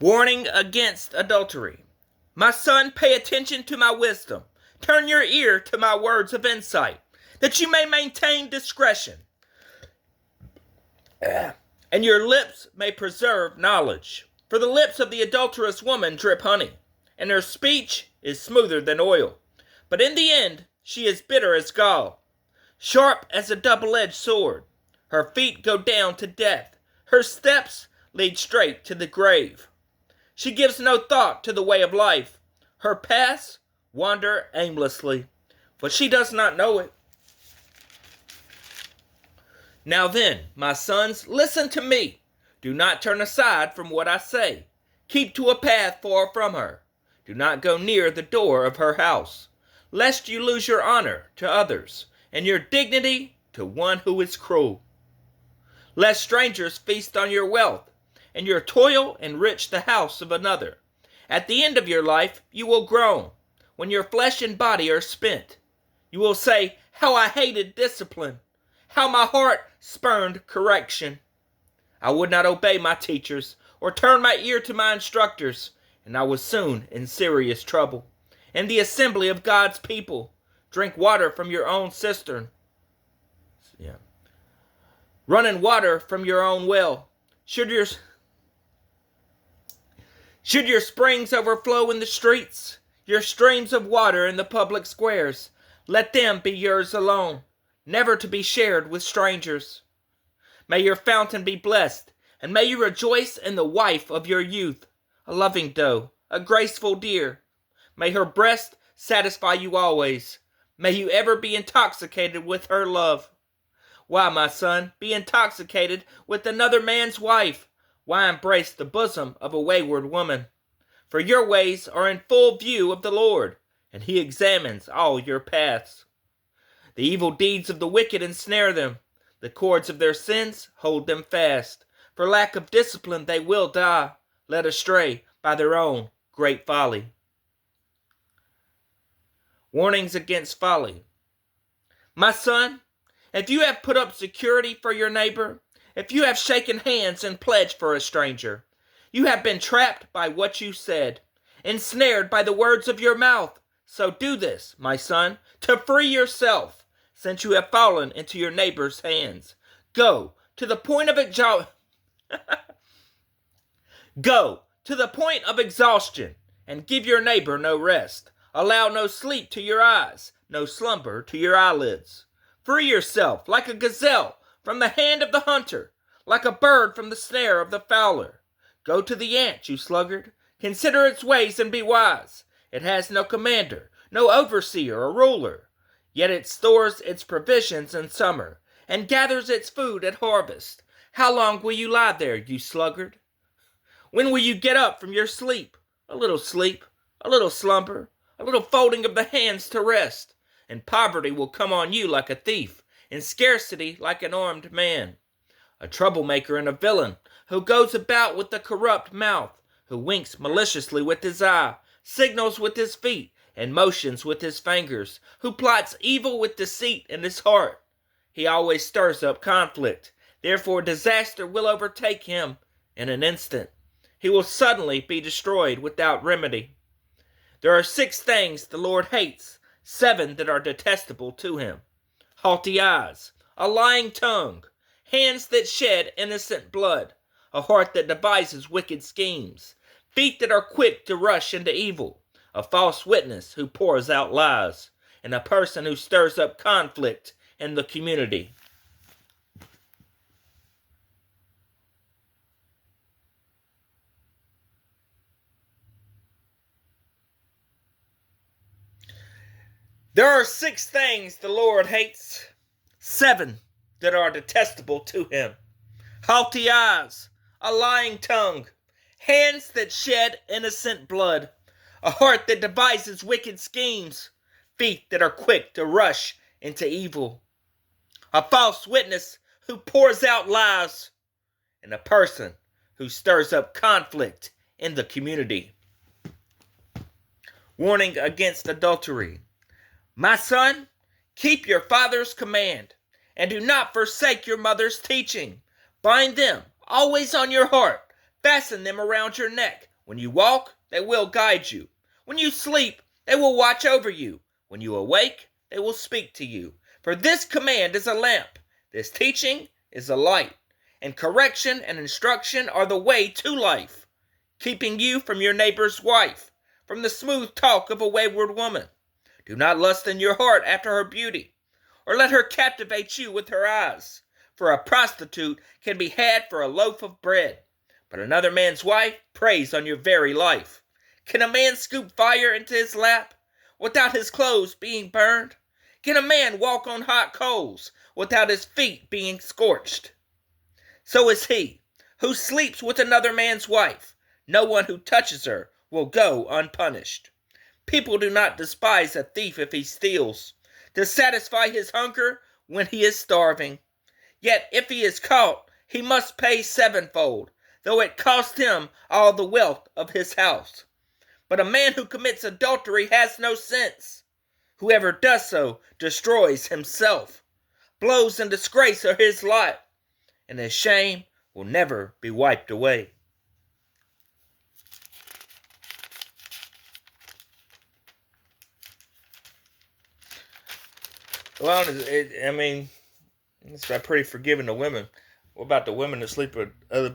Warning against adultery. My son, pay attention to my wisdom. Turn your ear to my words of insight, that you may maintain discretion, and your lips may preserve knowledge. For the lips of the adulterous woman drip honey, and her speech is smoother than oil. But in the end, she is bitter as gall, sharp as a double-edged sword. Her feet go down to death. Her steps lead straight to the grave. She gives no thought to the way of life. Her paths wander aimlessly, but she does not know it. Now then, my sons, listen to me. Do not turn aside from what I say. Keep to a path far from her. Do not go near the door of her house, lest you lose your honor to others, and your dignity to one who is cruel. Lest strangers feast on your wealth, and your toil enrich the house of another. At the end of your life you will groan, when your flesh and body are spent. You will say, how I hated discipline, how my heart spurned correction. I would not obey my teachers, or turn my ear to my instructors, and I was soon in serious trouble. In the assembly of God's people, drink water from your own cistern. Running water from your own well. Should your springs overflow in the streets, your streams of water in the public squares, let them be yours alone, never to be shared with strangers. May your fountain be blessed, and may you rejoice in the wife of your youth, a loving doe, a graceful deer. May her breast satisfy you always. May you ever be intoxicated with her love. Why, my son, be intoxicated with another man's wife? Why embrace the bosom of a wayward woman? For your ways are in full view of the Lord, and he examines all your paths. The evil deeds of the wicked ensnare them. The cords of their sins hold them fast. For lack of discipline they will die, led astray by their own great folly. Warnings against folly. My son, if you have put up security for your neighbor, if you have shaken hands and pledged for a stranger, you have been trapped by what you said, ensnared by the words of your mouth. So do this, my son, to free yourself, since you have fallen into your neighbor's hands. Go to the point of exhaustion, and give your neighbor no rest. Allow no sleep to your eyes, no slumber to your eyelids. Free yourself like a gazelle from the hand of the hunter, like a bird from the snare of the fowler. Go to the ant, you sluggard. Consider its ways and be wise. It has no commander, no overseer or ruler. Yet it stores its provisions in summer, and gathers its food at harvest. How long will you lie there, you sluggard? When will you get up from your sleep? A little slumber, a little folding of the hands to rest, and poverty will come on you like a thief, and scarcity like an armed man. A troublemaker and a villain, who goes about with a corrupt mouth, who winks maliciously with his eye, signals with his feet, and motions with his fingers, who plots evil with deceit in his heart. He always stirs up conflict, therefore disaster will overtake him in an instant. He will suddenly be destroyed without remedy. There are 6 things the Lord hates, 7 that are detestable to him: haughty eyes, a lying tongue, hands that shed innocent blood, a heart that devises wicked schemes, feet that are quick to rush into evil, a false witness who pours out lies, and a person who stirs up conflict in the community. There are 6 things the Lord hates, 7 that are detestable to him: haughty eyes, a lying tongue, hands that shed innocent blood, a heart that devises wicked schemes, feet that are quick to rush into evil, a false witness who pours out lies, and a person who stirs up conflict in the community. Warning against adultery. My son, keep your father's command, and do not forsake your mother's teaching. Bind them always on your heart, fasten them around your neck. When you walk, they will guide you. When you sleep, they will watch over you. When you awake, they will speak to you. For this command is a lamp, this teaching is a light, and correction and instruction are the way to life, keeping you from your neighbor's wife, from the smooth talk of a wayward woman. Do not lust in your heart after her beauty, or let her captivate you with her eyes. For a prostitute can be had for a loaf of bread, but another man's wife preys on your very life. Can a man scoop fire into his lap without his clothes being burned? Can a man walk on hot coals without his feet being scorched? So is he who sleeps with another man's wife. No one who touches her will go unpunished. People do not despise a thief if he steals, to satisfy his hunger when he is starving. Yet if he is caught, he must pay sevenfold, though it cost him all the wealth of his house. But a man who commits adultery has no sense. Whoever does so destroys himself. Blows and disgrace are his lot, and his shame will never be wiped away. Well, it's pretty forgiving to women. What about the women that sleep with other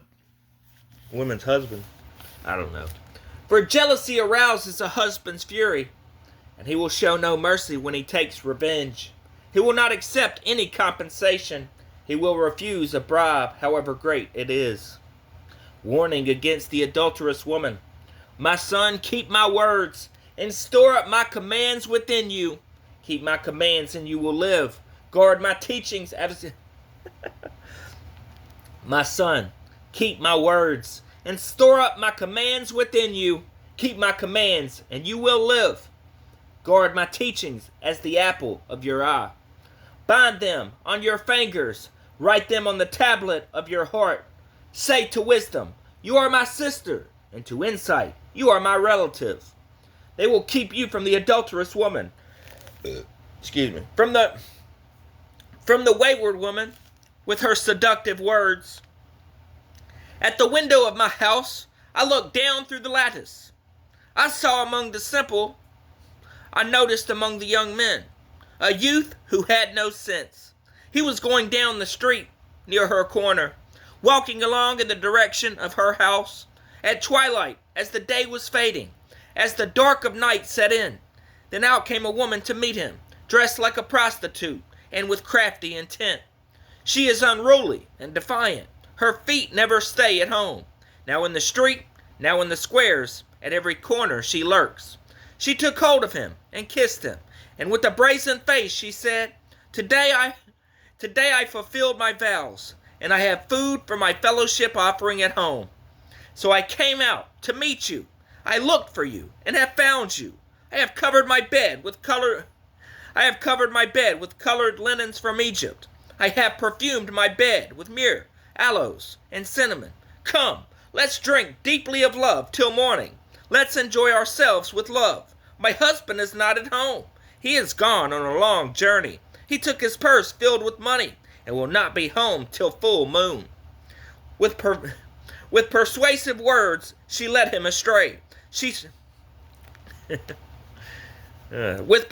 women's husbands? I don't know. For jealousy arouses a husband's fury, and he will show no mercy when he takes revenge. He will not accept any compensation. He will refuse a bribe, however great it is. Warning against the adulterous woman. My son, keep my words, and store up my commands within you. Keep my commands and you will live. Guard my teachings. My son, keep my words and store up my commands within you. Keep my commands and you will live. Guard my teachings as the apple of your eye. Bind them on your fingers. Write them on the tablet of your heart. Say to wisdom, you are my sister, and to insight, you are my relative. They will keep you from the adulterous woman. From the wayward woman with her seductive words. At the window of my house, I looked down through the lattice. I saw among the simple, I noticed among the young men, a youth who had no sense. He was going down the street near her corner, walking along in the direction of her house. At twilight, as the day was fading, as the dark of night set in, then out came a woman to meet him, dressed like a prostitute and with crafty intent. She is unruly and defiant. Her feet never stay at home. Now in the street, now in the squares, at every corner she lurks. She took hold of him and kissed him, and with a brazen face she said, Today I fulfilled my vows, and I have food for my fellowship offering at home. So I came out to meet you. I looked for you and have found you. I have covered my bed with colored linens from Egypt. I have perfumed my bed with myrrh, aloes, and cinnamon. Come, let's drink deeply of love till morning. Let's enjoy ourselves with love. My husband is not at home. He is gone on a long journey. He took his purse filled with money and will not be home till full moon. With persuasive words, she led him astray. With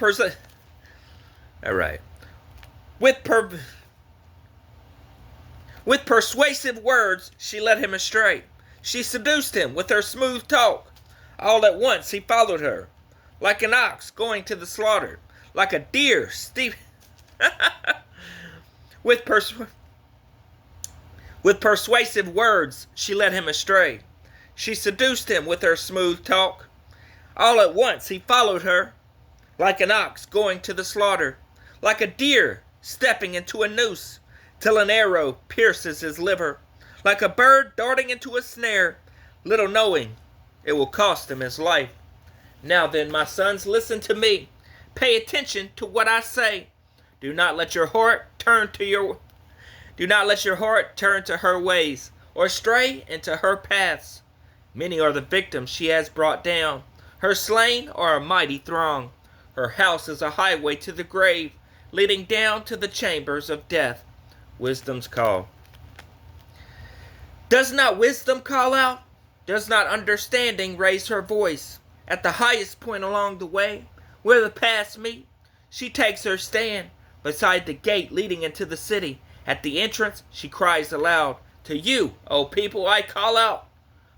persuasive words, she led him astray. She seduced him with her smooth talk. All at once he followed her, like an ox going to the slaughter, like a deer with persuasive words, she led him astray. She seduced him with her smooth talk. All at once he followed her, like an ox going to the slaughter, like a deer stepping into a noose, till an arrow pierces his liver, like a bird darting into a snare, little knowing it will cost him his life. Now then, my sons, listen to me. Pay attention to what I say. Do not let your heart turn to her ways, or stray into her paths. Many are the victims she has brought down. Her slain are a mighty throng. Her house is a highway to the grave, leading down to the chambers of death. Wisdom's call. Does not wisdom call out? Does not understanding raise her voice? At the highest point along the way, where the paths meet, she takes her stand beside the gate leading into the city. At the entrance, she cries aloud, "To you, O people, I call out.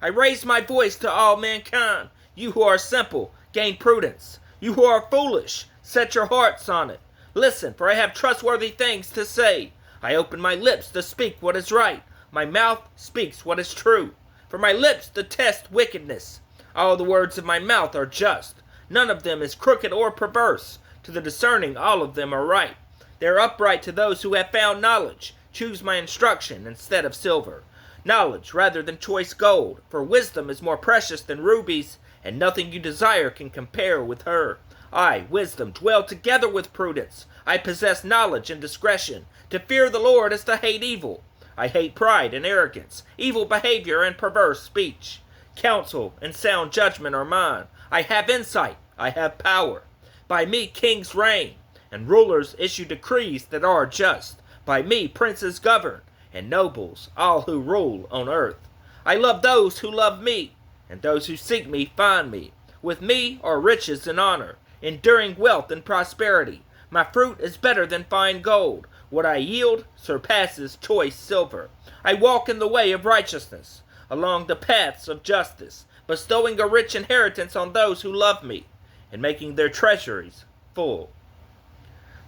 I raise my voice to all mankind. You who are simple, gain prudence. You who are foolish, set your hearts on it. Listen, for I have trustworthy things to say. I open my lips to speak what is right. My mouth speaks what is true. For my lips detest wickedness. All the words of my mouth are just. None of them is crooked or perverse. To the discerning, all of them are right. They are upright to those who have found knowledge. Choose my instruction instead of silver, knowledge rather than choice gold. For wisdom is more precious than rubies, and nothing you desire can compare with her. I, wisdom, dwell together with prudence. I possess knowledge and discretion. To fear the Lord is to hate evil. I hate pride and arrogance, evil behavior and perverse speech. Counsel and sound judgment are mine. I have insight. I have power. By me kings reign, and rulers issue decrees that are just. By me princes govern, and nobles, all who rule on earth. I love those who love me, and those who seek me find me. With me are riches and honor, enduring wealth and prosperity. My fruit is better than fine gold. What I yield surpasses choice silver. I walk in the way of righteousness, along the paths of justice, bestowing a rich inheritance on those who love me, and making their treasuries full.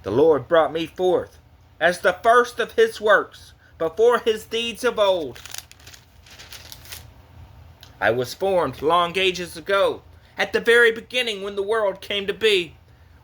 The Lord brought me forth as the first of his works, before his deeds of old. I was formed long ages ago, at the very beginning when the world came to be.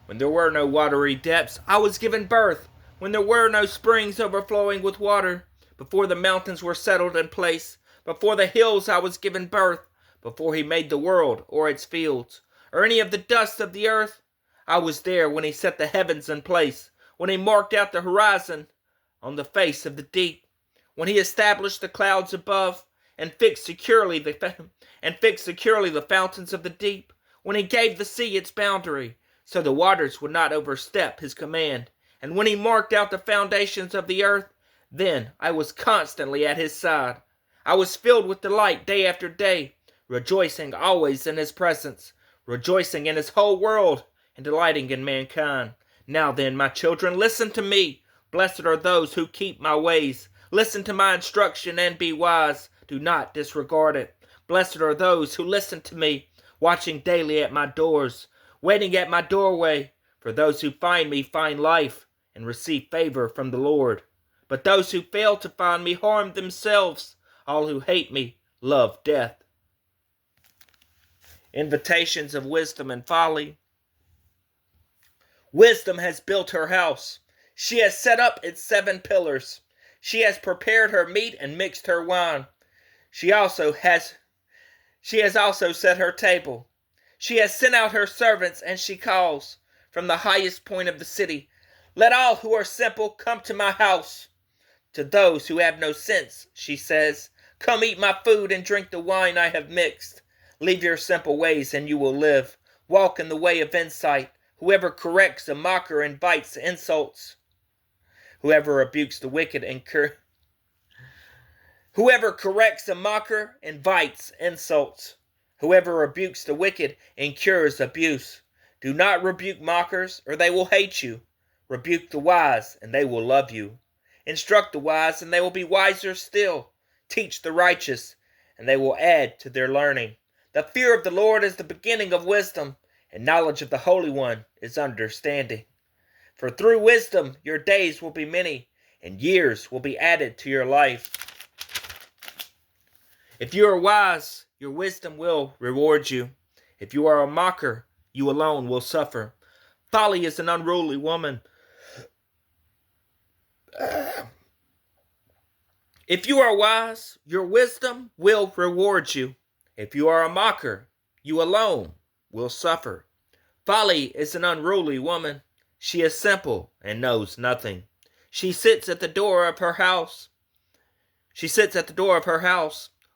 When there were no watery depths, I was given birth. When there were no springs overflowing with water, before the mountains were settled in place, before the hills I was given birth, before he made the world or its fields, or any of the dust of the earth, I was there when he set the heavens in place, when he marked out the horizon on the face of the deep, when he established the clouds above, and fixed securely the fountains of the deep, when he gave the sea its boundary, so the waters would not overstep his command, and when he marked out the foundations of the earth, then I was constantly at his side. I was filled with delight day after day, rejoicing always in his presence, rejoicing in his whole world, and delighting in mankind. Now then, my children, listen to me. Blessed are those who keep my ways. Listen to my instruction and be wise. Do not disregard it. Blessed are those who listen to me, watching daily at my doors, waiting at my doorway. For those who find me find life and receive favor from the Lord. But those who fail to find me harm themselves. All who hate me love death. Invitations of wisdom and folly. Wisdom has built her house. She has set up its 7 pillars. She has prepared her meat and mixed her wine. She has also set her table. She has sent out her servants, and she calls from the highest point of the city, "Let all who are simple come to my house." To those who have no sense, she says, "Come eat my food and drink the wine I have mixed. Leave your simple ways and you will live. Walk in the way of insight. Whoever corrects a mocker invites insults. Whoever rebukes the wicked Whoever corrects a mocker invites insults. Whoever rebukes the wicked incurs abuse. Do not rebuke mockers, or they will hate you. Rebuke the wise, and they will love you. Instruct the wise, and they will be wiser still. Teach the righteous, and they will add to their learning. The fear of the Lord is the beginning of wisdom, and knowledge of the Holy One is understanding. For through wisdom your days will be many, and years will be added to your life. If you are wise, your wisdom will reward you. If you are a mocker, you alone will suffer. Folly is an unruly woman. If you are wise, your wisdom will reward you. If you are a mocker, you alone will suffer. Folly is an unruly woman. She is simple and knows nothing. She sits at the door of her house.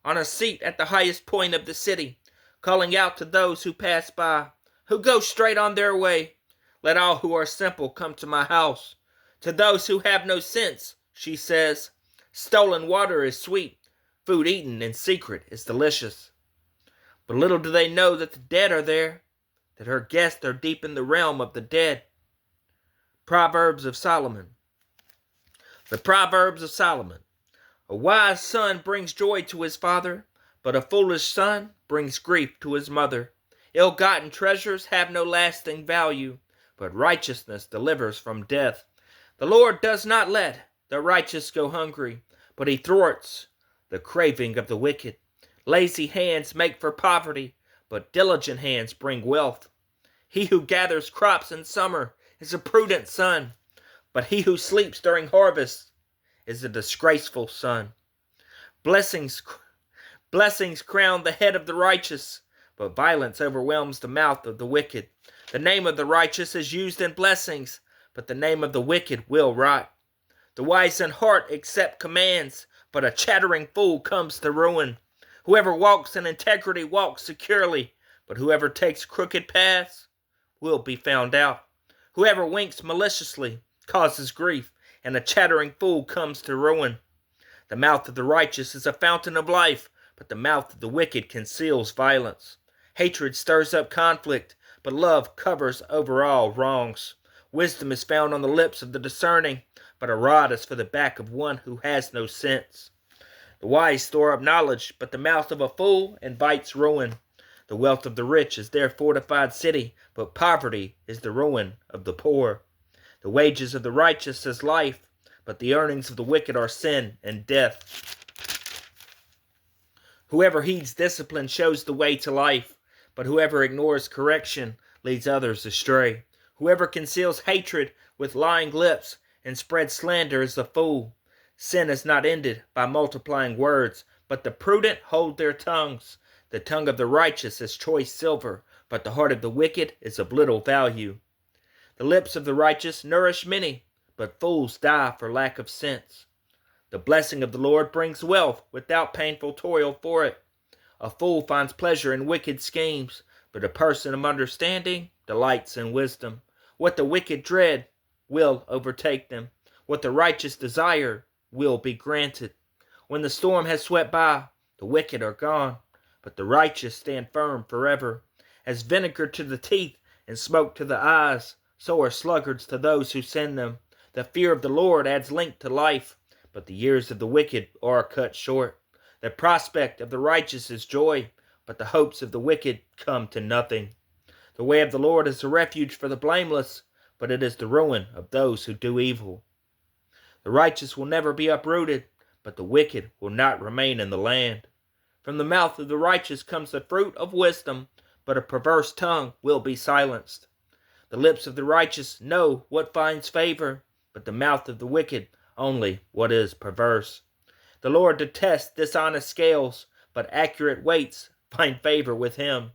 On a seat at the highest point of the city, calling out to those who pass by, who go straight on their way, "Let all who are simple come to my house." To those who have no sense, she says, "Stolen water is sweet. Food eaten in secret is delicious." But little do they know that the dead are there, that her guests are deep in the realm of the dead. Proverbs of Solomon. The Proverbs of Solomon. A wise son brings joy to his father, but a foolish son brings grief to his mother. Ill-gotten treasures have no lasting value, but righteousness delivers from death. The Lord does not let the righteous go hungry, but he thwarts the craving of the wicked. Lazy hands make for poverty, but diligent hands bring wealth. He who gathers crops in summer is a prudent son, but he who sleeps during harvest is a disgraceful son. Blessings crown the head of the righteous, but violence overwhelms the mouth of the wicked. The name of the righteous is used in blessings, but the name of the wicked will rot. The wise in heart accept commands, but a chattering fool comes to ruin. Whoever walks in integrity walks securely, but whoever takes crooked paths will be found out. Whoever winks maliciously causes grief, and a chattering fool comes to ruin. The mouth of the righteous is a fountain of life, but the mouth of the wicked conceals violence. Hatred stirs up conflict, but love covers over all wrongs. Wisdom is found on the lips of the discerning, but a rod is for the back of one who has no sense. The wise store up knowledge, but the mouth of a fool invites ruin. The wealth of the rich is their fortified city, but poverty is the ruin of the poor. The wages of the righteous is life, but the earnings of the wicked are sin and death. Whoever heeds discipline shows the way to life, but whoever ignores correction leads others astray. Whoever conceals hatred with lying lips and spreads slander is a fool. Sin is not ended by multiplying words, but the prudent hold their tongues. The tongue of the righteous is choice silver, but the heart of the wicked is of little value. The lips of the righteous nourish many, but fools die for lack of sense. The blessing of the Lord brings wealth without painful toil for it. A fool finds pleasure in wicked schemes, but a person of understanding delights in wisdom. What the wicked dread will overtake them. What the righteous desire will be granted. When the storm has swept by, the wicked are gone, but the righteous stand firm forever. As vinegar to the teeth and smoke to the eyes, so are sluggards to those who send them. The fear of the Lord adds length to life, but the years of the wicked are cut short. The prospect of the righteous is joy, but the hopes of the wicked come to nothing. The way of the Lord is a refuge for the blameless, but it is the ruin of those who do evil. The righteous will never be uprooted, but the wicked will not remain in the land. From the mouth of the righteous comes the fruit of wisdom, but a perverse tongue will be silenced. The lips of the righteous know what finds favor, but the mouth of the wicked only what is perverse. The Lord detests dishonest scales, but accurate weights find favor with him.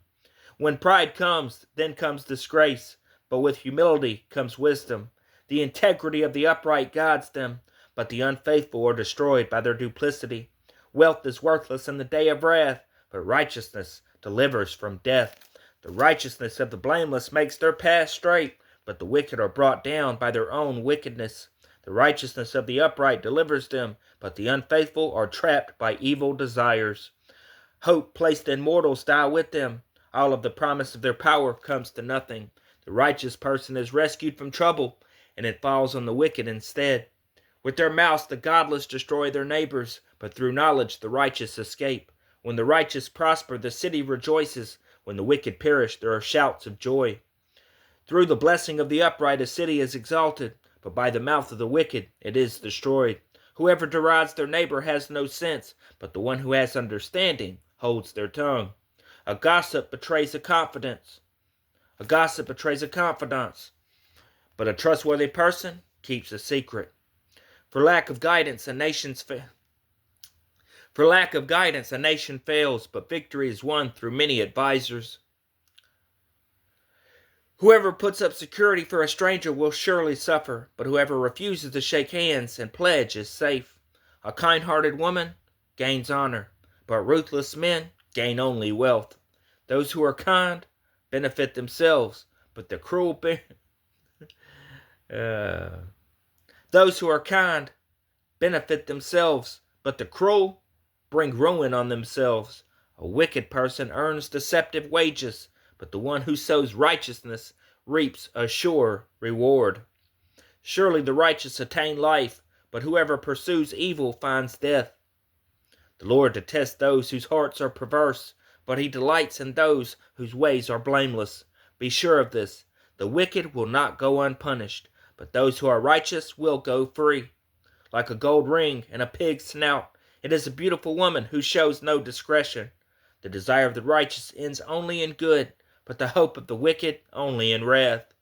When pride comes, then comes disgrace, but with humility comes wisdom. The integrity of the upright guides them, but the unfaithful are destroyed by their duplicity. Wealth is worthless in the day of wrath, but righteousness delivers from death. The righteousness of the blameless makes their path straight, but the wicked are brought down by their own wickedness. The righteousness of the upright delivers them, but the unfaithful are trapped by evil desires. Hope placed in mortals die with them. All of the promise of their power comes to nothing. The righteous person is rescued from trouble, and it falls on the wicked instead. With their mouths the godless destroy their neighbors, but through knowledge the righteous escape. When the righteous prosper, the city rejoices. When the wicked perish, there are shouts of joy. Through the blessing of the upright a city is exalted, but by the mouth of the wicked it is destroyed. Whoever derides their neighbor has no sense, but the one who has understanding holds their tongue. A gossip betrays a confidence. A gossip betrays a confidence, but a trustworthy person keeps a secret. For lack of guidance, a nation fails, but victory is won through many advisors. Whoever puts up security for a stranger will surely suffer, but whoever refuses to shake hands and pledge is safe. A kind-hearted woman gains honor, but ruthless men gain only wealth. Those who are kind benefit themselves, but the cruel Those who are kind benefit themselves, but the cruel bring ruin on themselves. A wicked person earns deceptive wages, but the one who sows righteousness reaps a sure reward. Surely the righteous attain life, but whoever pursues evil finds death. The Lord detests those whose hearts are perverse, but he delights in those whose ways are blameless. Be sure of this, the wicked will not go unpunished, but those who are righteous will go free. Like a gold ring in a pig's snout, it is a beautiful woman who shows no discretion. The desire of the righteous ends only in good, but the hope of the wicked only in wrath.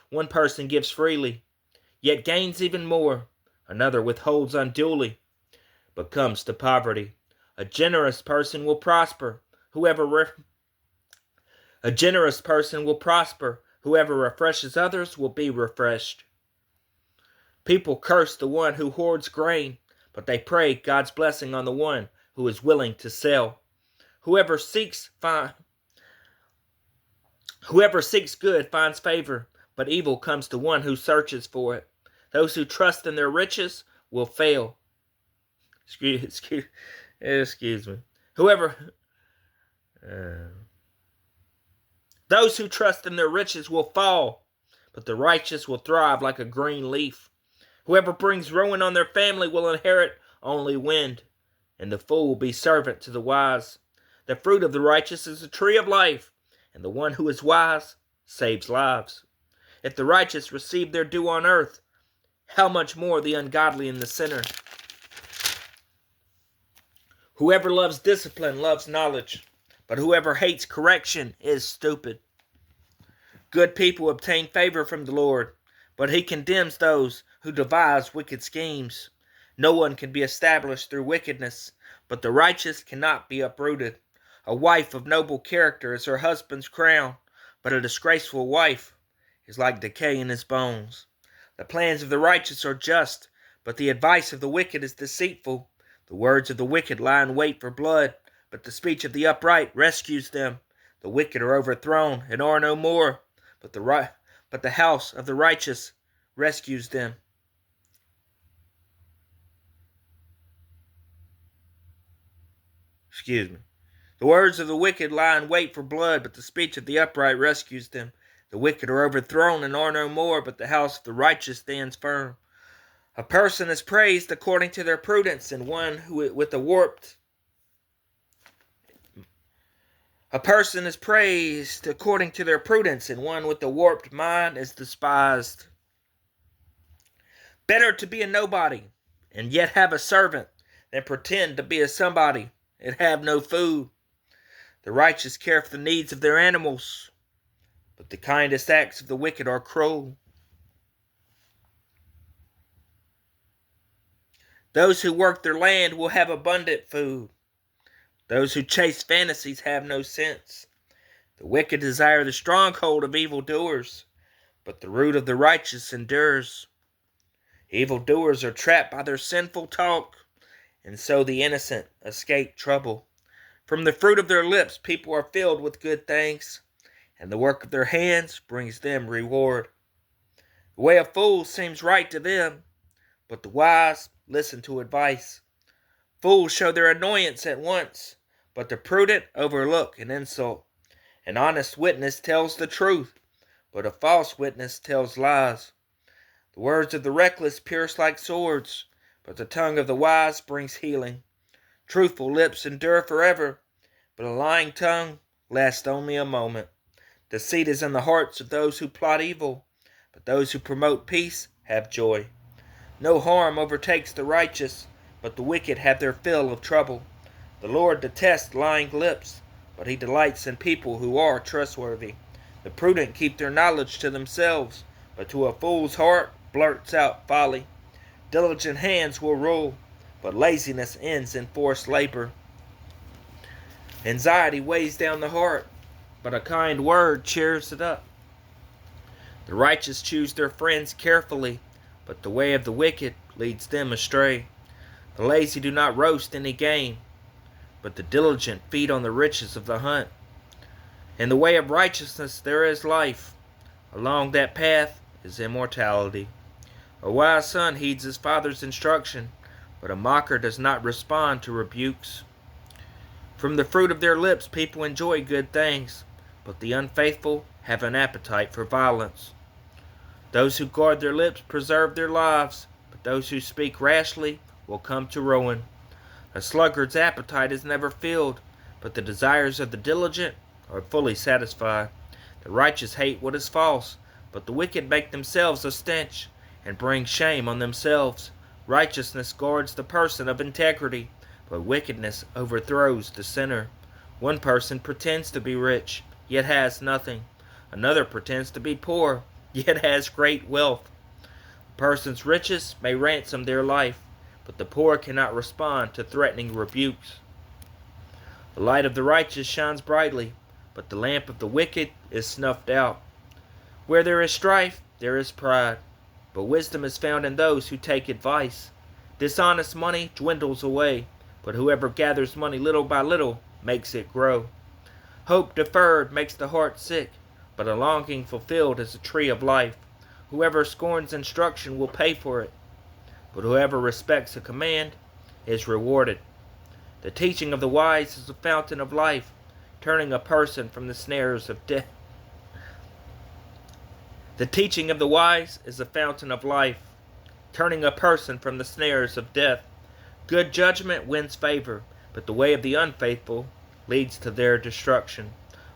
One person gives freely, yet gains even more. Another withholds unduly, but comes to poverty. A generous person will prosper. Whoever refreshes others will be refreshed. People curse the one who hoards grain, but they pray God's blessing on the one who is willing to sell. Whoever seeks good finds favor, but evil comes to one who searches for it. Those who trust in their riches will fail. Excuse me. Those who trust in their riches will fall, but the righteous will thrive like a green leaf. Whoever brings ruin on their family will inherit only wind, and the fool will be servant to the wise. The fruit of the righteous is a tree of life, and the one who is wise saves lives. If the righteous receive their due on earth, how much more the ungodly and the sinner? Whoever loves discipline loves knowledge, but whoever hates correction is stupid. Good people obtain favor from the Lord, but he condemns those who devise wicked schemes. No one can be established through wickedness, but the righteous cannot be uprooted. A wife of noble character is her husband's crown, but a disgraceful wife is like decay in his bones. The plans of the righteous are just, but the advice of the wicked is deceitful. The words of the wicked lie in wait for blood, but the speech of the upright rescues them. The wicked are overthrown and are no more, but the house of the righteous rescues them. The words of the wicked lie in wait for blood, but the speech of the upright rescues them. The wicked are overthrown and are no more, but the house of the righteous stands firm. A person is praised according to their prudence, and one who with a warped mind is despised. Better to be a nobody and yet have a servant than pretend to be a somebody and have no food. The righteous care for the needs of their animals, but the kindest acts of the wicked are cruel. Those who work their land will have abundant food. Those who chase fantasies have no sense. The wicked desire the stronghold of evildoers, but the root of the righteous endures. Evildoers are trapped by their sinful talk, and so the innocent escape trouble. From the fruit of their lips people are filled with good things, and the work of their hands brings them reward. The way of fools seems right to them, but the wise listen to advice. Fools show their annoyance at once, but the prudent overlook an insult. An honest witness tells the truth, but a false witness tells lies. The words of the reckless pierce like swords, but the tongue of the wise brings healing. Truthful lips endure forever, but a lying tongue lasts only a moment. Deceit is in the hearts of those who plot evil, but those who promote peace have joy. No harm overtakes the righteous, but the wicked have their fill of trouble. The Lord detests lying lips, but he delights in people who are trustworthy. The prudent keep their knowledge to themselves, but to a fool's heart blurts out folly. Diligent hands will rule, but laziness ends in forced labor. Anxiety weighs down the heart, but a kind word cheers it up. The righteous choose their friends carefully, but the way of the wicked leads them astray. The lazy do not roast any game, but the diligent feed on the riches of the hunt. In the way of righteousness there is life. Along that path is immortality. A wise son heeds his father's instruction, but a mocker does not respond to rebukes. From the fruit of their lips people enjoy good things, but the unfaithful have an appetite for violence. Those who guard their lips preserve their lives, but those who speak rashly will come to ruin. A sluggard's appetite is never filled, but the desires of the diligent are fully satisfied. The righteous hate what is false, but the wicked make themselves a stench, and bring shame on themselves. Righteousness guards the person of integrity, but wickedness overthrows the sinner. One person pretends to be rich, yet has nothing. Another pretends to be poor, yet has great wealth. A person's riches may ransom their life, but the poor cannot respond to threatening rebukes. The light of the righteous shines brightly, but the lamp of the wicked is snuffed out. Where there is strife, there is pride, but wisdom is found in those who take advice. Dishonest money dwindles away, but whoever gathers money little by little makes it grow. Hope deferred makes the heart sick, but a longing fulfilled is a tree of life. Whoever scorns instruction will pay for it, but whoever respects a command is rewarded. The teaching of the wise is a fountain of life, turning a person from the snares of death. The teaching of the wise is a fountain of life, turning a person from the snares of death. Good judgment wins favor, but the way of the unfaithful leads to their destruction.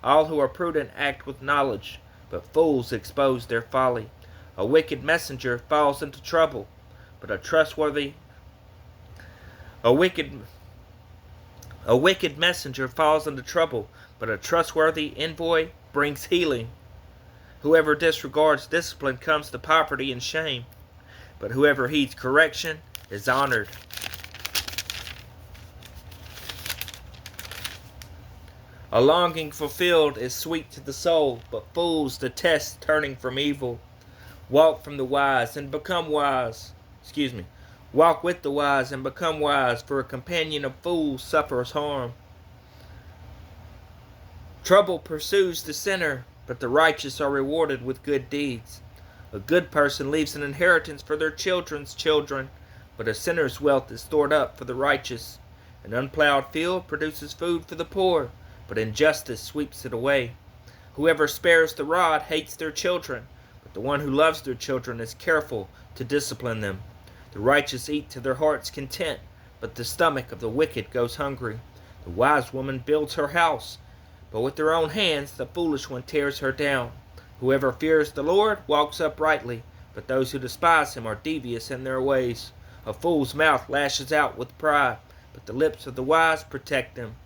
All who are prudent act with knowledge, but fools expose their folly. A wicked messenger falls into trouble, but a wicked messenger falls into trouble, but a trustworthy envoy brings healing. Whoever disregards discipline comes to poverty and shame, but whoever heeds correction is honored. A longing fulfilled is sweet to the soul, but fools detest turning from evil. Walk from the wise and become wise. Walk with the wise and become wise, for a companion of fools suffers harm. Trouble pursues the sinner, but the righteous are rewarded with good deeds. A good person leaves an inheritance for their children's children, but a sinner's wealth is stored up for the righteous. An unplowed field produces food for the poor, but injustice sweeps it away. Whoever spares the rod hates their children, but the one who loves their children is careful to discipline them. The righteous eat to their heart's content, but the stomach of the wicked goes hungry. The wise woman builds her house, but with her own hands the foolish one tears her down. Whoever fears the Lord walks uprightly, but those who despise him are devious in their ways. A fool's mouth lashes out with pride, but the lips of the wise protect them.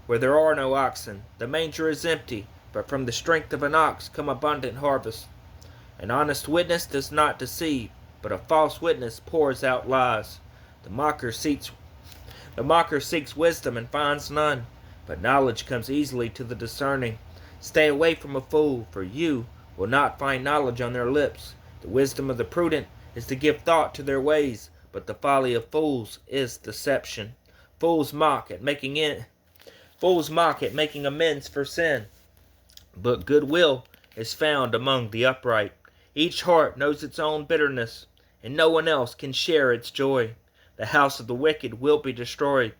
Where there are no oxen, the manger is empty, but from the strength of an ox come abundant harvest. An honest witness does not deceive, but a false witness pours out lies. The mocker seeks wisdom and finds none, but knowledge comes easily to the discerning. Stay away from a fool, for you will not find knowledge on their lips. The wisdom of the prudent is to give thought to their ways, but the folly of fools is deception. Fools mock at making amends for sin, but goodwill is found among the upright. Each heart knows its own bitterness, and no one else can share its joy. The house of the wicked will be destroyed,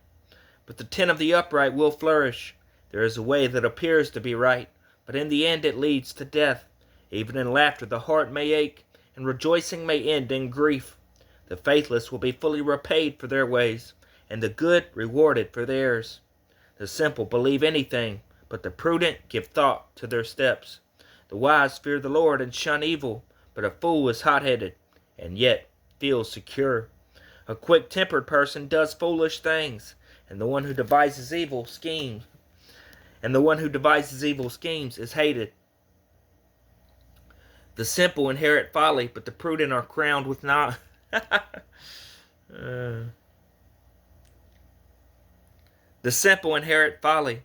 but the tent of the upright will flourish. There is a way that appears to be right, but in the end it leads to death. Even in laughter the heart may ache, and rejoicing may end in grief. The faithless will be fully repaid for their ways, and the good rewarded for theirs. The simple believe anything, but the prudent give thought to their steps. The wise fear the Lord and shun evil, but a fool is hot-headed, and yet feels secure. A quick-tempered person does foolish things, and the one who devises evil schemes is hated. The simple inherit folly, but the prudent are crowned with knowledge. The simple inherit folly.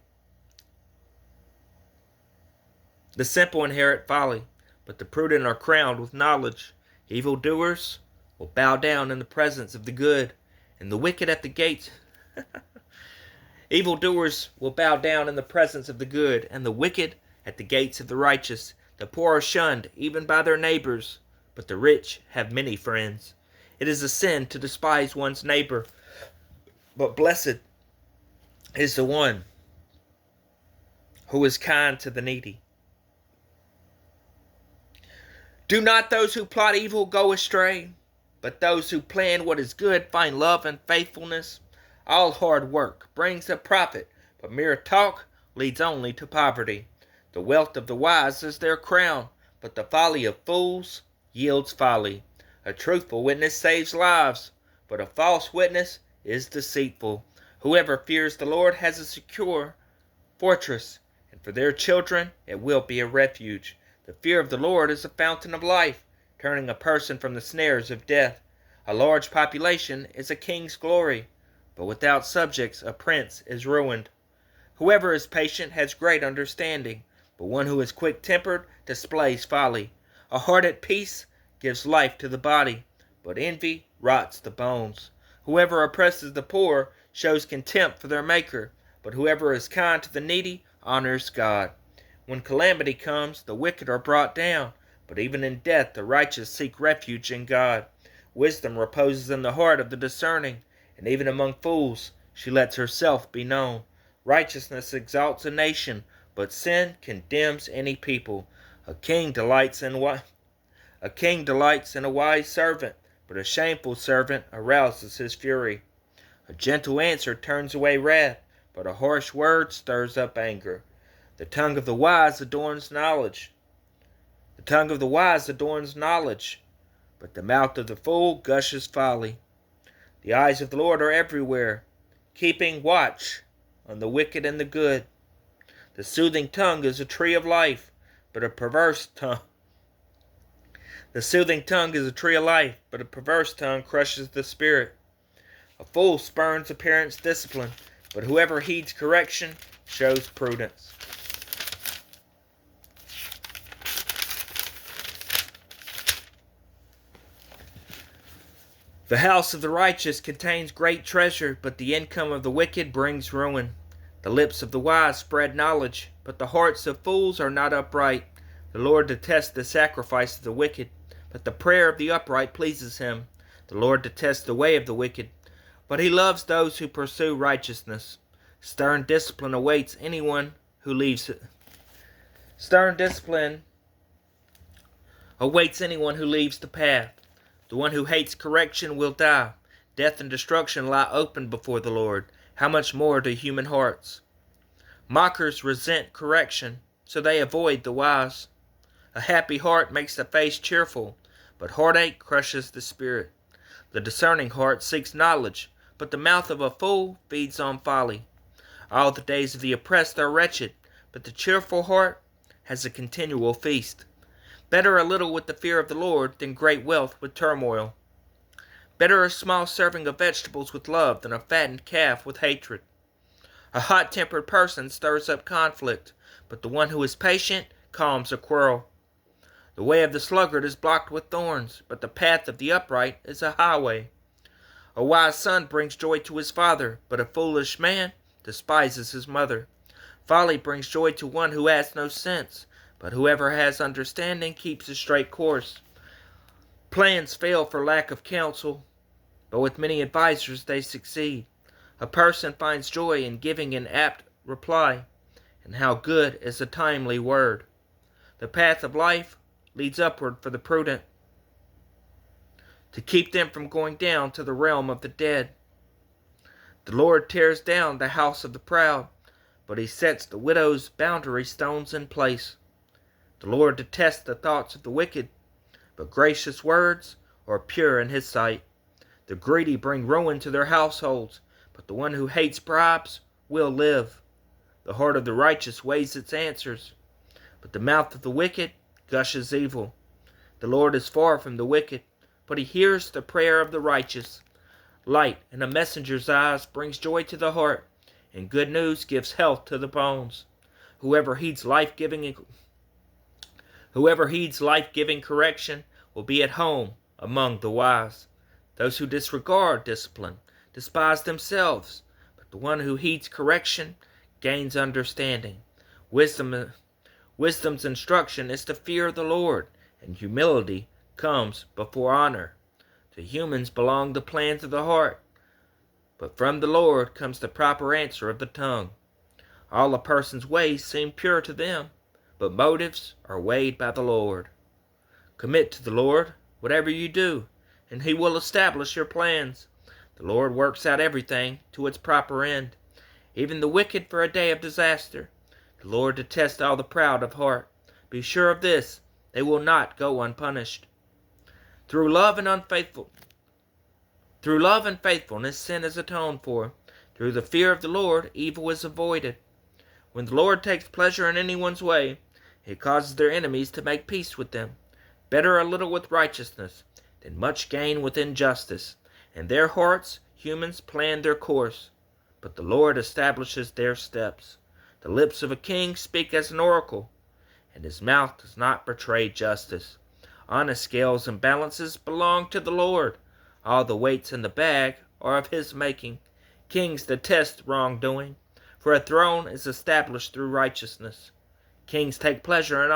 But the prudent are crowned with knowledge. Evildoers will bow down in the presence of the good, and the wicked at the gates. Evildoers will bow down in the presence of the good, and the wicked at the gates of the righteous. The poor are shunned even by their neighbors, but the rich have many friends. It is a sin to despise one's neighbor, but blessed is the one who is kind to the needy. Do not those who plot evil go astray, but those who plan what is good find love and faithfulness. All hard work brings a profit, but mere talk leads only to poverty. The wealth of the wise is their crown, but the folly of fools yields folly. A truthful witness saves lives, but a false witness is deceitful. Whoever fears the Lord has a secure fortress, and for their children it will be a refuge. The fear of the Lord is a fountain of life, turning a person from the snares of death. A large population is a king's glory, but without subjects a prince is ruined. Whoever is patient has great understanding, but one who is quick-tempered displays folly. A heart at peace gives life to the body, but envy rots the bones. Whoever oppresses the poor shows contempt for their Maker, but whoever is kind to the needy honors God. When calamity comes, the wicked are brought down, but even in death the righteous seek refuge in God. Wisdom reposes in the heart of the discerning, and even among fools she lets herself be known. Righteousness exalts a nation, but sin condemns any people. A king delights in a wise servant, but a shameful servant arouses his fury. A gentle answer turns away wrath, but a harsh word stirs up anger. The tongue of the wise adorns knowledge. The tongue of the wise adorns knowledge, but the mouth of the fool gushes folly. The eyes of the Lord are everywhere, keeping watch on the wicked and the good. The soothing tongue is a tree of life, but a perverse tongue. The soothing tongue is a tree of life, but a perverse tongue crushes the spirit. A fool spurns a parent's discipline, but whoever heeds correction shows prudence. The house of the righteous contains great treasure, but the income of the wicked brings ruin. The lips of the wise spread knowledge, but the hearts of fools are not upright. The Lord detests the sacrifice of the wicked, but the prayer of the upright pleases him. The Lord detests the way of the wicked, but he loves those who pursue righteousness. Stern discipline awaits anyone who leaves it. Stern discipline awaits anyone who leaves the path. The one who hates correction will die. Death and destruction lie open before the Lord. How much more do human hearts? Mockers resent correction, so they avoid the wise. A happy heart makes the face cheerful, but heartache crushes the spirit. The discerning heart seeks knowledge, but the mouth of a fool feeds on folly. All the days of the oppressed are wretched, but the cheerful heart has a continual feast. Better a little with the fear of the Lord than great wealth with turmoil. Better a small serving of vegetables with love than a fattened calf with hatred. A hot-tempered person stirs up conflict, but the one who is patient calms a quarrel. The way of the sluggard is blocked with thorns, but the path of the upright is a highway. A wise son brings joy to his father, but a foolish man despises his mother. Folly brings joy to one who has no sense, but whoever has understanding keeps a straight course. Plans fail for lack of counsel, but with many advisers they succeed. A person finds joy in giving an apt reply, and how good is a timely word. The path of life leads upward for the prudent, to keep them from going down to the realm of the dead. The Lord tears down the house of the proud, but he sets the widow's boundary stones in place. The Lord detests the thoughts of the wicked, but gracious words are pure in his sight. The greedy bring ruin to their households, but the one who hates bribes will live. The heart of the righteous weighs its answers, but the mouth of the wicked gushes evil. The Lord is far from the wicked, but he hears the prayer of the righteous. Light in a messenger's eyes brings joy to the heart, and good news gives health to the bones. Whoever heeds life-giving correction will be at home among the wise. Those who disregard discipline despise themselves, but the one who heeds correction gains understanding. Wisdom's instruction is to fear the Lord, and humility comes before honor. To humans belong the plans of the heart, but from the Lord comes the proper answer of the tongue. All a person's ways seem pure to them, but motives are weighed by the Lord. Commit to the Lord whatever you do, and He will establish your plans. The Lord works out everything to its proper end, even the wicked for a day of disaster. The Lord detests all the proud of heart. Be sure of this, they will not go unpunished. Through love and faithfulness, sin is atoned for. Through the fear of the Lord, evil is avoided. When the Lord takes pleasure in anyone's way, He causes their enemies to make peace with them. Better a little with righteousness than much gain with injustice. In their hearts, humans plan their course, but the Lord establishes their steps. The lips of a king speak as an oracle, and his mouth does not betray justice. Honest scales and balances belong to the Lord. All the weights in the bag are of His making. Kings detest wrongdoing, for a throne is established through righteousness. Kings take pleasure in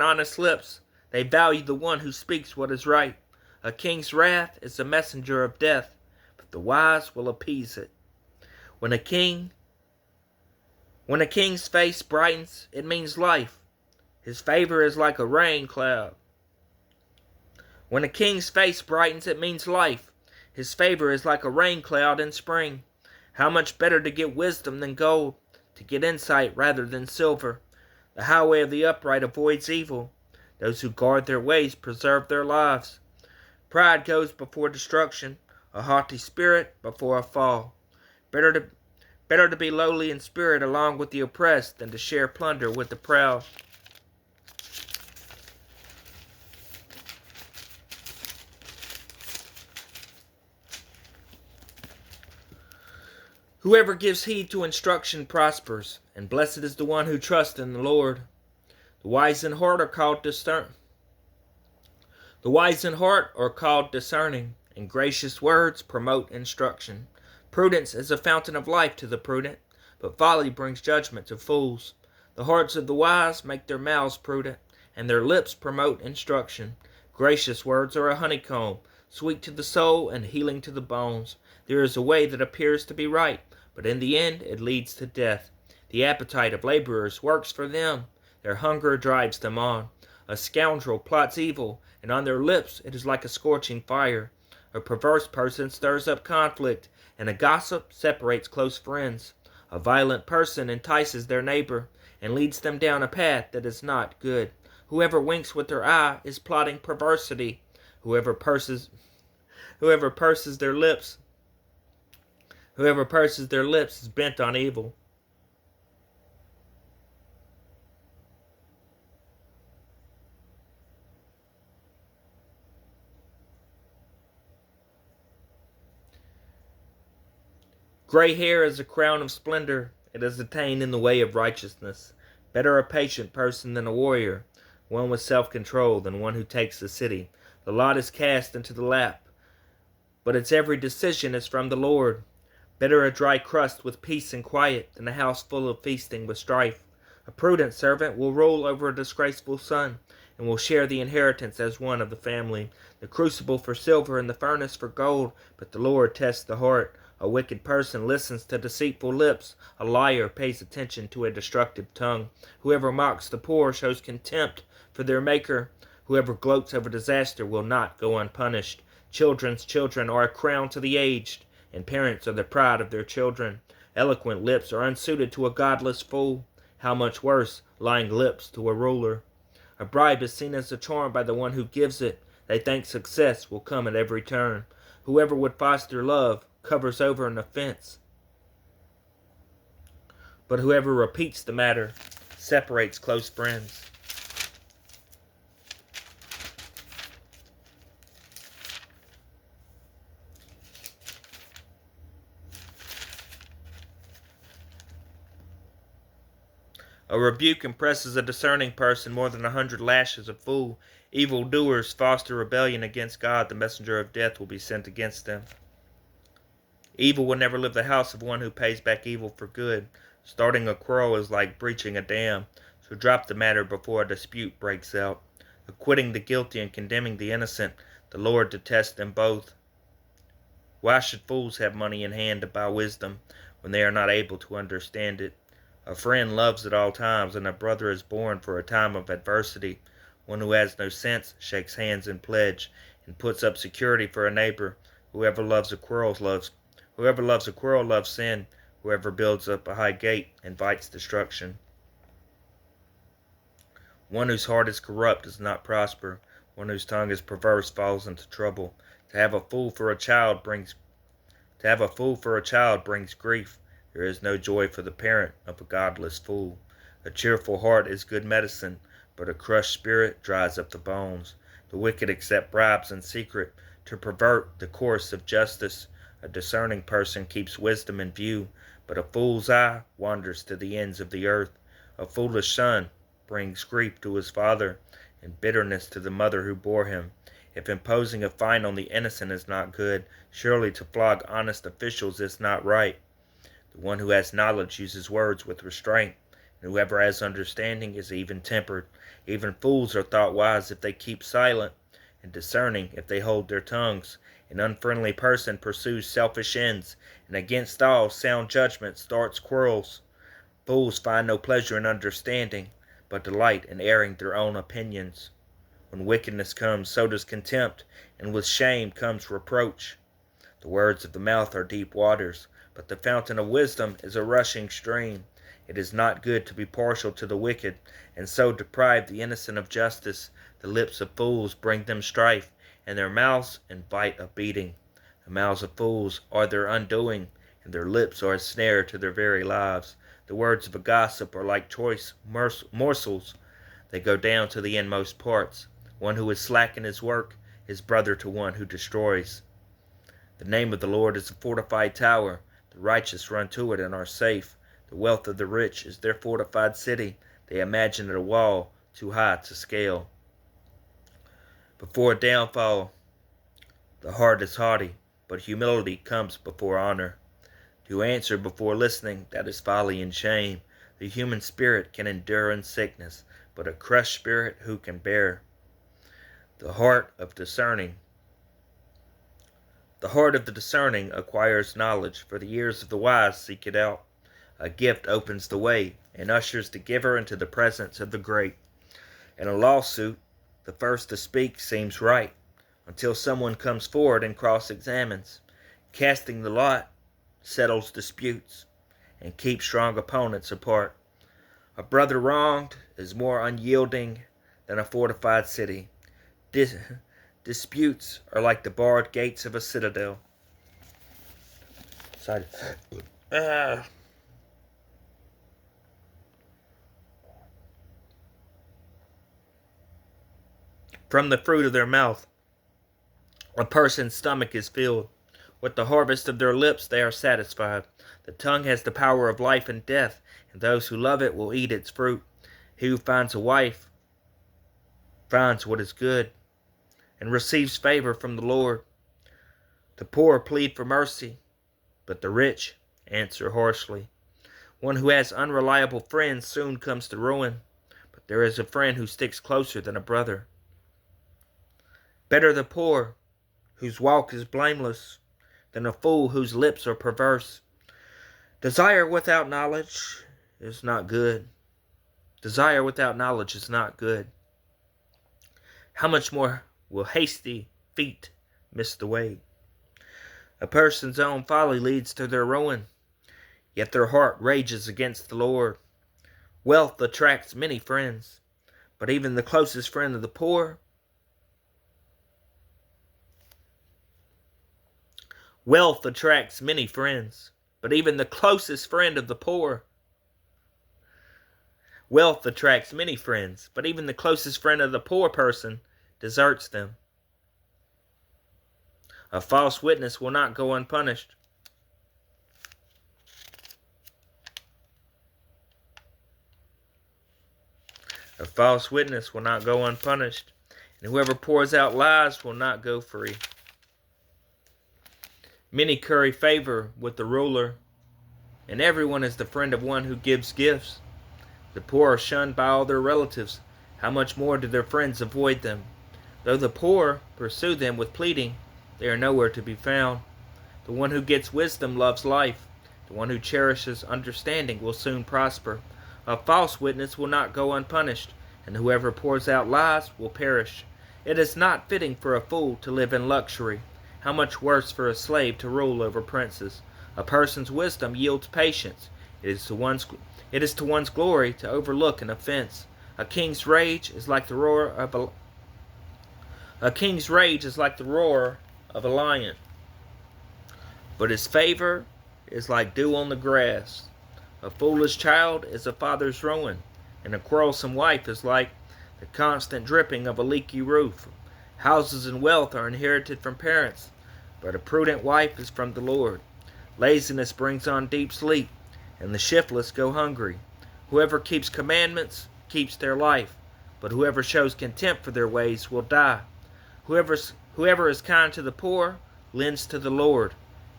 honest lips. They value the one who speaks what is right. A king's wrath is a messenger of death, but the wise will appease it. When a king's face brightens, it means life. His favor is like a rain cloud. When a king's face brightens, it means life. His favor is like a rain cloud in spring. How much better to get wisdom than gold, to get insight rather than silver. The highway of the upright avoids evil. Those who guard their ways preserve their lives. Pride goes before destruction, a haughty spirit before a fall. Better to be lowly in spirit along with the oppressed than to share plunder with the proud. Whoever gives heed to instruction prospers, and blessed is the one who trusts in the Lord. The wise in heart are called discerning, and gracious words promote instruction. Prudence is a fountain of life to the prudent, but folly brings judgment to fools. The hearts of the wise make their mouths prudent, and their lips promote instruction. Gracious words are a honeycomb, sweet to the soul and healing to the bones. There is a way that appears to be right, but in the end it leads to death. The appetite of laborers works for them. Their hunger drives them on. A scoundrel plots evil, and on their lips it is like a scorching fire. A perverse person stirs up conflict, and a gossip separates close friends. A violent person entices their neighbor, and leads them down a path that is not good. Whoever winks with their eye is plotting perversity. Whoever purses their lips is bent on evil. Gray hair is a crown of splendor. It is attained in the way of righteousness. Better a patient person than a warrior, one with self-control than one who takes the city. The lot is cast into the lap, but its every decision is from the Lord. Better a dry crust with peace and quiet than a house full of feasting with strife. A prudent servant will rule over a disgraceful son, and will share the inheritance as one of the family. The crucible for silver and the furnace for gold, but the Lord tests the heart. A wicked person listens to deceitful lips. A liar pays attention to a destructive tongue. Whoever mocks the poor shows contempt for their Maker. Whoever gloats over disaster will not go unpunished. Children's children are a crown to the aged, and parents are the pride of their children. Eloquent lips are unsuited to a godless fool. How much worse, lying lips to a ruler. A bribe is seen as a charm by the one who gives it. They think success will come at every turn. Whoever would foster love covers over an offense, but whoever repeats the matter separates close friends. A rebuke impresses a discerning person more than 100 lashes. A fool. Evil doers foster rebellion against God. The messenger of death will be sent against them. Evil will never live the house of one who pays back evil for good. Starting a quarrel is like breaching a dam, so drop the matter before a dispute breaks out. Acquitting the guilty and condemning the innocent, the Lord detests them both. Why should fools have money in hand to buy wisdom, when they are not able to understand it. A friend loves at all times, and a brother is born for a time of adversity. One who has no sense shakes hands in pledge, and puts up security for a neighbor. Whoever loves a quarrel loves sin. Whoever builds up a high gate invites destruction. One whose heart is corrupt does not prosper. One whose tongue is perverse falls into trouble. To have a fool for a child brings grief. There is no joy for the parent of a godless fool. A cheerful heart is good medicine, but a crushed spirit dries up the bones. The wicked accept bribes in secret to pervert the course of justice. A discerning person keeps wisdom in view, but a fool's eye wanders to the ends of the earth. A foolish son brings grief to his father, and bitterness to the mother who bore him. If imposing a fine on the innocent is not good, surely to flog honest officials is not right. The one who has knowledge uses words with restraint, and whoever has understanding is even-tempered. Even fools are thought wise if they keep silent, and discerning if they hold their tongues. An unfriendly person pursues selfish ends, and against all sound judgment starts quarrels. Fools find no pleasure in understanding, but delight in airing their own opinions. When wickedness comes, so does contempt, and with shame comes reproach. The words of the mouth are deep waters, but the fountain of wisdom is a rushing stream. It is not good to be partial to the wicked, and so deprive the innocent of justice. The lips of fools bring them strife, and their mouths invite a beating. The mouths of fools are their undoing, and their lips are a snare to their very lives. The words of a gossip are like choice morsels. They go down to the inmost parts. One who is slack in his work is brother to one who destroys. The name of the Lord is a fortified tower. The righteous run to it and are safe. The wealth of the rich is their fortified city. They imagine it a wall too high to scale. Before a downfall, the heart is haughty, but humility comes before honor. To answer before listening, that is folly and shame. The human spirit can endure in sickness, but a crushed spirit who can bear? The heart of the discerning acquires knowledge, for the ears of the wise seek it out. A gift opens the way, and ushers the giver into the presence of the great. In a lawsuit, the first to speak seems right, until someone comes forward and cross-examines. Casting the lot settles disputes, and keeps strong opponents apart. A brother wronged is more unyielding than a fortified city. Disputes are like the barred gates of a citadel. From the fruit of their mouth, a person's stomach is filled. With the harvest of their lips they are satisfied. The tongue has the power of life and death, and those who love it will eat its fruit. He who finds a wife finds what is good, and receives favor from the Lord. The poor plead for mercy, but the rich answer harshly. One who has unreliable friends soon comes to ruin, but there is a friend who sticks closer than a brother. Better the poor, whose walk is blameless, than a fool whose lips are perverse. Desire without knowledge is not good. Desire without knowledge is not good. How much more will hasty feet miss the way? A person's own folly leads to their ruin, yet their heart rages against the Lord. Wealth attracts many friends, but even the closest friend of the poor Wealth attracts many friends, but even the closest friend of the poor. Wealth attracts many friends, but even the closest friend of the poor person deserts them. A false witness will not go unpunished. A false witness will not go unpunished, and whoever pours out lies will not go free. Many curry favor with the ruler, and everyone is the friend of one who gives gifts. The poor are shunned by all their relatives. How much more do their friends avoid them? Though the poor pursue them with pleading, they are nowhere to be found. The one who gets wisdom loves life. The one who cherishes understanding will soon prosper. A false witness will not go unpunished, and whoever pours out lies will perish. It is not fitting for a fool to live in luxury. How much worse for a slave to rule over princes. A person's wisdom yields patience. It is to one's glory to overlook an offense. A king's rage is like the roar of a lion, but his favor is like dew on the grass. A foolish child is a father's ruin, and a quarrelsome wife is like the constant dripping of a leaky roof. Houses and wealth are inherited from parents, but a prudent wife is from the Lord. Laziness brings on deep sleep, and the shiftless go hungry. Whoever keeps commandments keeps their life, but whoever shows contempt for their ways will die. Whoever is kind to the poor lends to the Lord,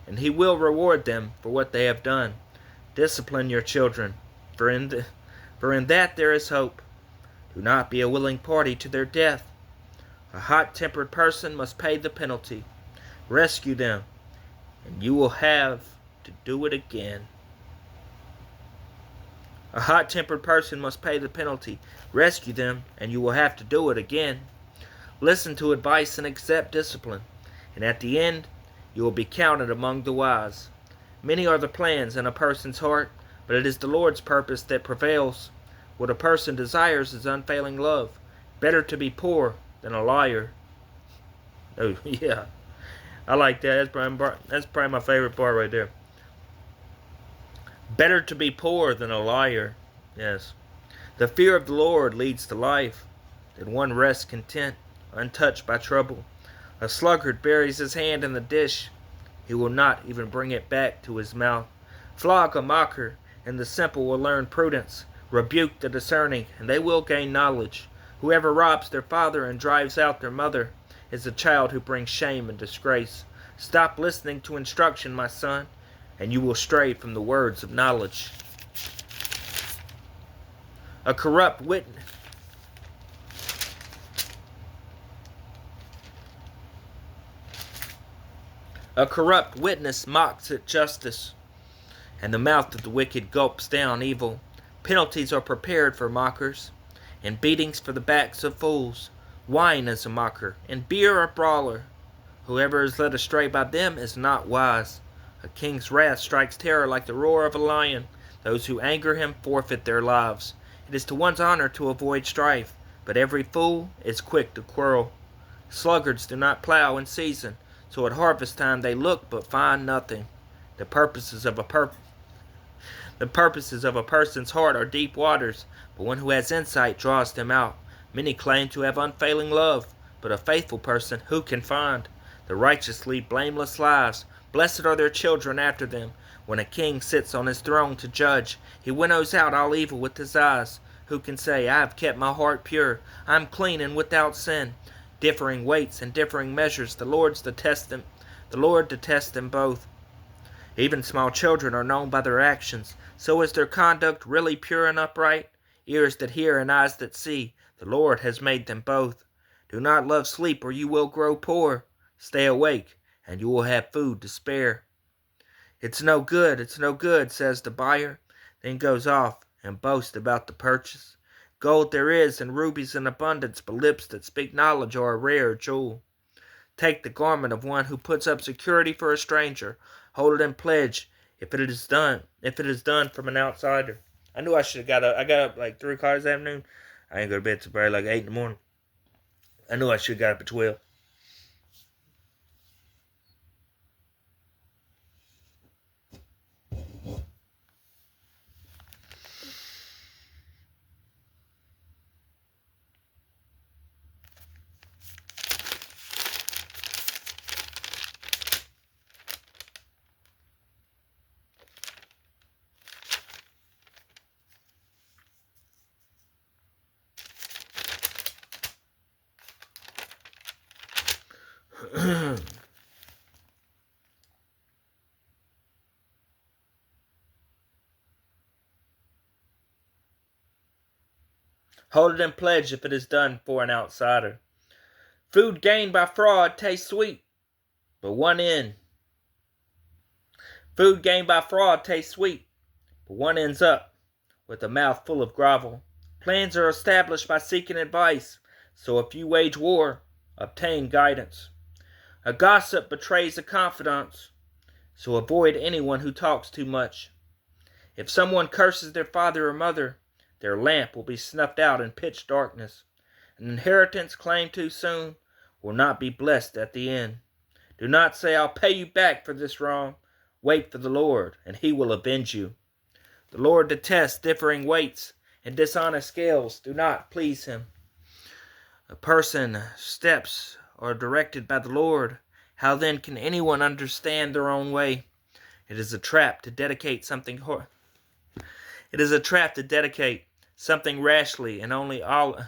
and he will reward them for what they have done. Discipline your children, for in that there is hope. Do not be a willing party to their death. A hot-tempered person must pay the penalty. Rescue them, and you will have to do it again. A hot-tempered person must pay the penalty. Rescue them, and you will have to do it again. Listen to advice and accept discipline, and at the end you will be counted among the wise. Many are the plans in a person's heart, but it is the Lord's purpose that prevails. What a person desires is unfailing love. Better to be poor than a liar. Oh, yeah. I like that. That's probably my favorite part right there. Better to be poor than a liar. Yes. The fear of the Lord leads to life, and one rests content, untouched by trouble. A sluggard buries his hand in the dish. He will not even bring it back to his mouth. Flog a mocker, and the simple will learn prudence. Rebuke the discerning, and they will gain knowledge. Whoever robs their father and drives out their mother is a child who brings shame and disgrace. Stop listening to instruction, my son, and you will stray from the words of knowledge. A corrupt witness mocks at justice, and the mouth of the wicked gulps down evil. Penalties are prepared for mockers, and beatings for the backs of fools. Wine is a mocker, and beer a brawler. Whoever is led astray by them is not wise. A king's wrath strikes terror like the roar of a lion. Those who anger him forfeit their lives. It is to one's honor to avoid strife, but every fool is quick to quarrel. Sluggards do not plow in season, so at harvest time they look but find nothing. The purposes of a person's heart are deep waters, but one who has insight draws them out. Many claim to have unfailing love, but a faithful person who can find? The righteous lead blameless lives. Blessed are their children after them. When a king sits on his throne to judge, he winnows out all evil with his eyes. Who can say, I have kept my heart pure, I am clean and without sin? Differing weights and differing measures, the Lord detests them both. Even small children are known by their actions. So is their conduct really pure and upright? Ears that hear and eyes that see, the Lord has made them both. Do not love sleep, or you will grow poor. Stay awake, and you will have food to spare. It's no good, says the buyer, then goes off and boasts about the purchase. Gold there is, and rubies in abundance, but lips that speak knowledge are a rare jewel. Take the garment of one who puts up security for a stranger. Hold it in pledge if it is done from an outsider. I knew I should have I got up like 3 o'clock this afternoon. I ain't go to bed till probably like 8 in the morning. I knew I should have got up at 12. Hold it in pledge if it is done for an outsider. Food gained by fraud tastes sweet, but one end Food gained by fraud tastes sweet, but one ends up with a mouth full of grovel. Plans are established by seeking advice, so if you wage war, obtain guidance. A gossip betrays a confidence, so avoid anyone who talks too much. If someone curses their father or mother, their lamp will be snuffed out in pitch darkness. An inheritance claimed too soon will not be blessed at the end. Do not say, I'll pay you back for this wrong. Wait for the Lord, and he will avenge you. The Lord detests differing weights, and dishonest scales do not please him. A person's steps are directed by the Lord. How then can anyone understand their own way? It is a trap to dedicate something rashly, and only all.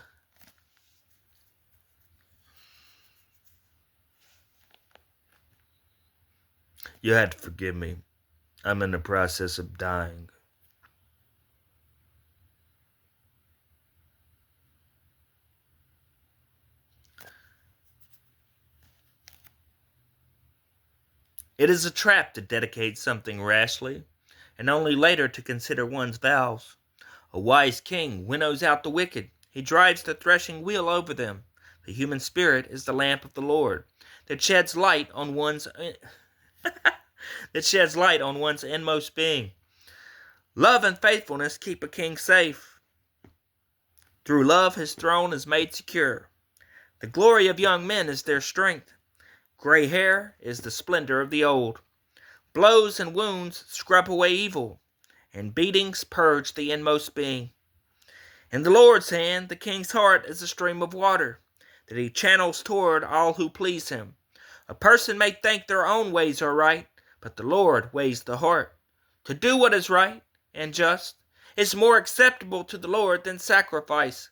You had to forgive me. I'm in the process of dying. It is a trap to dedicate something rashly, and only later to consider one's vows. A wise king winnows out the wicked. He drives the threshing wheel over them. The human spirit is the lamp of the Lord that sheds light on one's inmost being. Love and faithfulness keep a king safe. Through love his throne is made secure. The glory of young men is their strength. Gray hair is the splendor of the old. Blows and wounds scrub away evil, and beatings purge the inmost being. In the Lord's hand, the king's heart is a stream of water that he channels toward all who please him. A person may think their own ways are right, but the Lord weighs the heart. To do what is right and just is more acceptable to the Lord than sacrifice.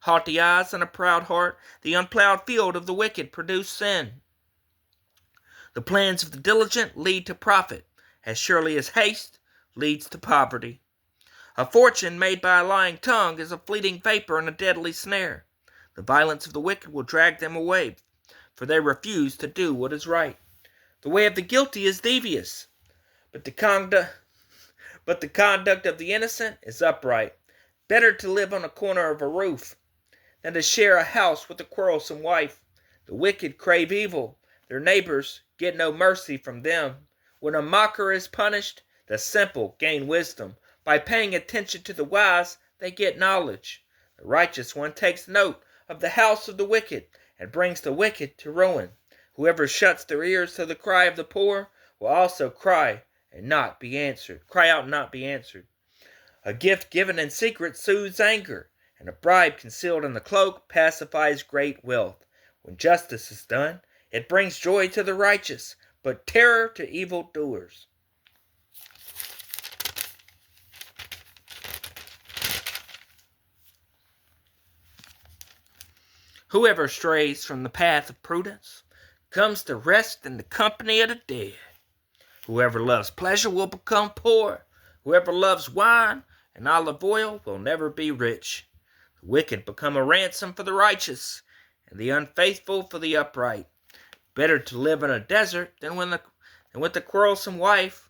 Haughty eyes and a proud heart, the unplowed field of the wicked produce sin. The plans of the diligent lead to profit, as surely as haste leads to poverty. A fortune made by a lying tongue is a fleeting vapor and a deadly snare. The violence of the wicked will drag them away, for they refuse to do what is right. The way of the guilty is devious, but the conduct of the innocent is upright. Better to live on a corner of a roof than to share a house with a quarrelsome wife. The wicked crave evil. Their neighbors get no mercy from them. When a mocker is punished, the simple gain wisdom. By paying attention to the wise, they get knowledge. The righteous one takes note of the house of the wicked and brings the wicked to ruin. Whoever shuts their ears to the cry of the poor will also cry out and not be answered. A gift given in secret soothes anger, and a bribe concealed in the cloak pacifies great wealth. When justice is done, it brings joy to the righteous, but terror to evildoers. Whoever strays from the path of prudence comes to rest in the company of the dead. Whoever loves pleasure will become poor. Whoever loves wine and olive oil will never be rich. The wicked become a ransom for the righteous, and the unfaithful for the upright. Better to live in a desert than with a quarrelsome wife,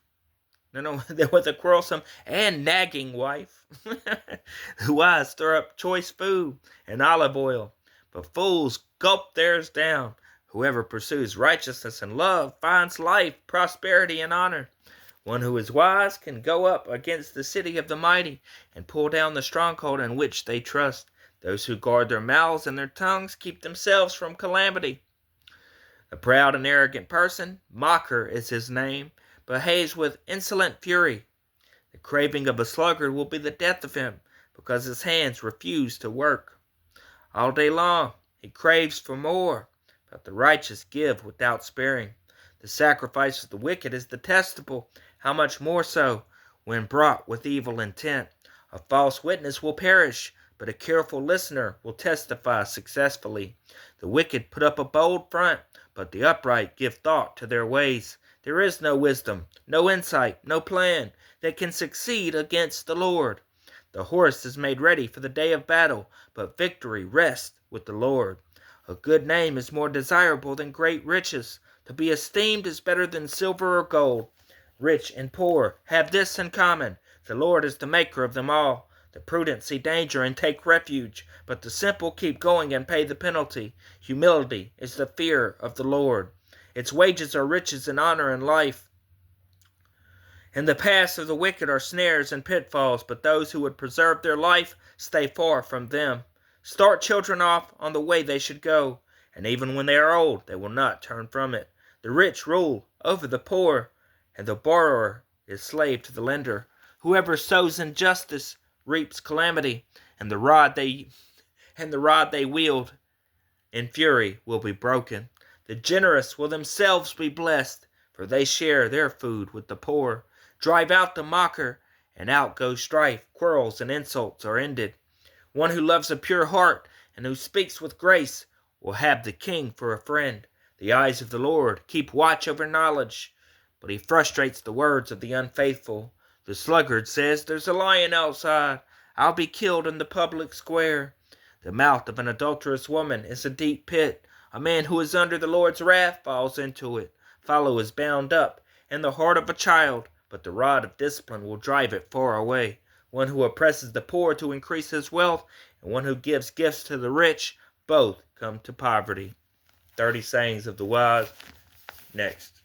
than with a quarrelsome and nagging wife. The wise stir up choice food and olive oil, but fools gulp theirs down. Whoever pursues righteousness and love finds life, prosperity, and honor. One who is wise can go up against the city of the mighty and pull down the stronghold in which they trust. Those who guard their mouths and their tongues keep themselves from calamity. A proud and arrogant person, mocker is his name, behaves with insolent fury. The craving of a sluggard will be the death of him, because his hands refuse to work. All day long he craves for more, but the righteous give without sparing. The sacrifice of the wicked is detestable, how much more so when brought with evil intent. A false witness will perish, but a careful listener will testify successfully. The wicked put up a bold front, but the upright give thought to their ways. There is no wisdom, no insight, no plan that can succeed against the Lord. The horse is made ready for the day of battle, but victory rests with the Lord. A good name is more desirable than great riches. To be esteemed is better than silver or gold. Rich and poor have this in common: the Lord is the maker of them all. The prudent see danger and take refuge, but the simple keep going and pay the penalty. Humility is the fear of the Lord. Its wages are riches and honor and life. In the paths of the wicked are snares and pitfalls, but those who would preserve their life stay far from them. Start children off on the way they should go, and even when they are old, they will not turn from it. The rich rule over the poor, and the borrower is slave to the lender. Whoever sows injustice reaps calamity, and the rod they wield in fury will be broken. The generous will themselves be blessed, for they share their food with the poor. Drive out the mocker, and out goes strife. Quarrels and insults are ended. One who loves a pure heart and who speaks with grace will have the king for a friend. The eyes of the Lord keep watch over knowledge, but he frustrates the words of the unfaithful. The sluggard says, "There's a lion outside. I'll be killed in the public square." The mouth of an adulterous woman is a deep pit. A man who is under the Lord's wrath falls into it. Follow is bound up in the heart of a child, but the rod of discipline will drive it far away. One who oppresses the poor to increase his wealth, and one who gives gifts to the rich, both come to poverty. 30 sayings of the wise. Next.